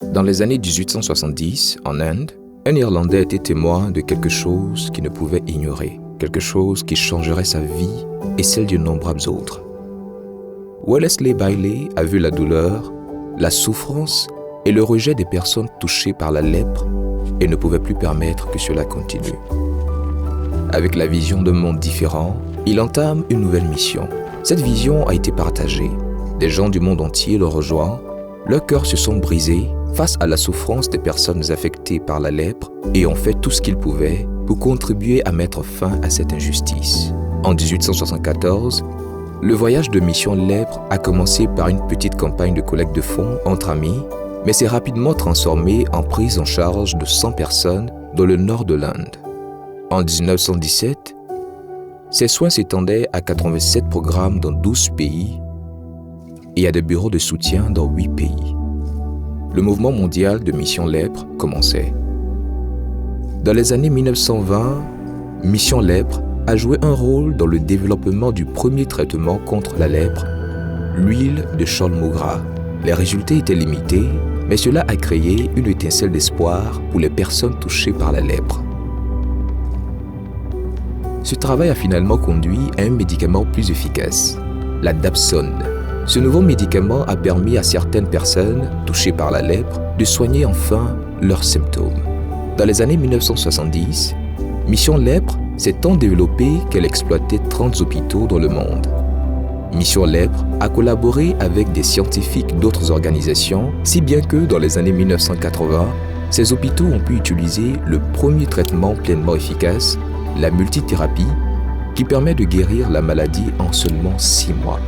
Dans les années 1870, en Inde, un Irlandais était témoin de quelque chose qu'il ne pouvait ignorer, quelque chose qui changerait sa vie et celle d'innombrables autres. Wellesley Bailey a vu la douleur, la souffrance et le rejet des personnes touchées par la lèpre et ne pouvait plus permettre que cela continue. Avec la vision d'un monde différent, il entame une nouvelle mission. Cette vision a été partagée. Des gens du monde entier le rejoignent. Leurs cœurs se sont brisés face à la souffrance des personnes affectées par la lèpre et ont fait tout ce qu'ils pouvaient pour contribuer à mettre fin à cette injustice. En 1874, le voyage de Mission Lèpre a commencé par une petite campagne de collecte de fonds entre amis, mais s'est rapidement transformé en prise en charge de 100 personnes dans le nord de l'Inde. En 1917, ces soins s'étendaient à 87 programmes dans 12 pays et à des bureaux de soutien dans 8 pays. Le mouvement mondial de Mission Lèpre commençait. Dans les années 1920, Mission Lèpre a joué un rôle dans le développement du premier traitement contre la lèpre, l'huile de Cholmogra. Les résultats étaient limités, mais cela a créé une étincelle d'espoir pour les personnes touchées par la lèpre. Ce travail a finalement conduit à un médicament plus efficace, la Dapsone. Ce nouveau médicament a permis à certaines personnes touchées par la lèpre de soigner enfin leurs symptômes. Dans les années 1970, Mission Lèpre s'est tant développée qu'elle exploitait 30 hôpitaux dans le monde. Mission Lèpre a collaboré avec des scientifiques d'autres organisations, si bien que dans les années 1980, ces hôpitaux ont pu utiliser le premier traitement pleinement efficace, la multithérapie, qui permet de guérir la maladie en seulement 6 mois.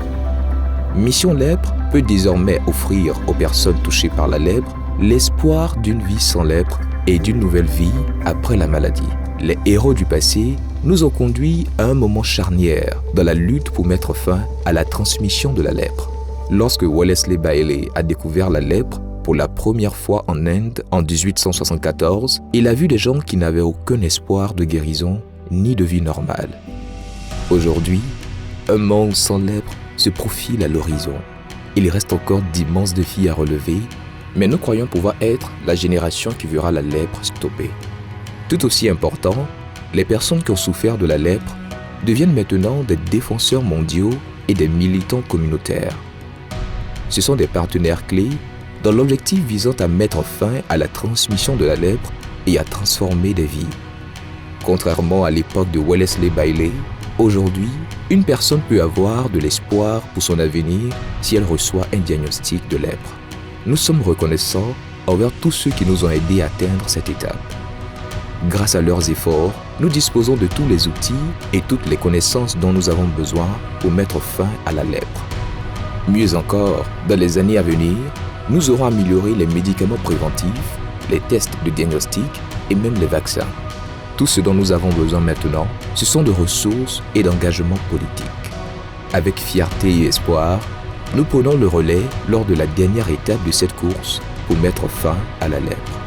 Mission Lèpre peut désormais offrir aux personnes touchées par la lèpre l'espoir d'une vie sans lèpre et d'une nouvelle vie après la maladie. Les héros du passé nous ont conduits à un moment charnière dans la lutte pour mettre fin à la transmission de la lèpre. Lorsque Wellesley Bailey a découvert la lèpre pour la première fois en Inde en 1874, il a vu des gens qui n'avaient aucun espoir de guérison ni de vie normale. Aujourd'hui, un monde sans lèpre se profile à l'horizon. Il reste encore d'immenses défis à relever, mais nous croyons pouvoir être la génération qui verra la lèpre stopper. Tout aussi important, les personnes qui ont souffert de la lèpre deviennent maintenant des défenseurs mondiaux et des militants communautaires. Ce sont des partenaires clés dans l'objectif visant à mettre fin à la transmission de la lèpre et à transformer des vies. Contrairement à l'époque de Wellesley Bailey, aujourd'hui, une personne peut avoir de l'espoir pour son avenir si elle reçoit un diagnostic de lèpre. Nous sommes reconnaissants envers tous ceux qui nous ont aidés à atteindre cette étape. Grâce à leurs efforts, nous disposons de tous les outils et toutes les connaissances dont nous avons besoin pour mettre fin à la lèpre. Mieux encore, dans les années à venir, nous aurons amélioré les médicaments préventifs, les tests de diagnostic et même les vaccins. Tout ce dont nous avons besoin maintenant, ce sont de ressources et d'engagement politique. Avec fierté et espoir, nous prenons le relais lors de la dernière étape de cette course pour mettre fin à la lèpre.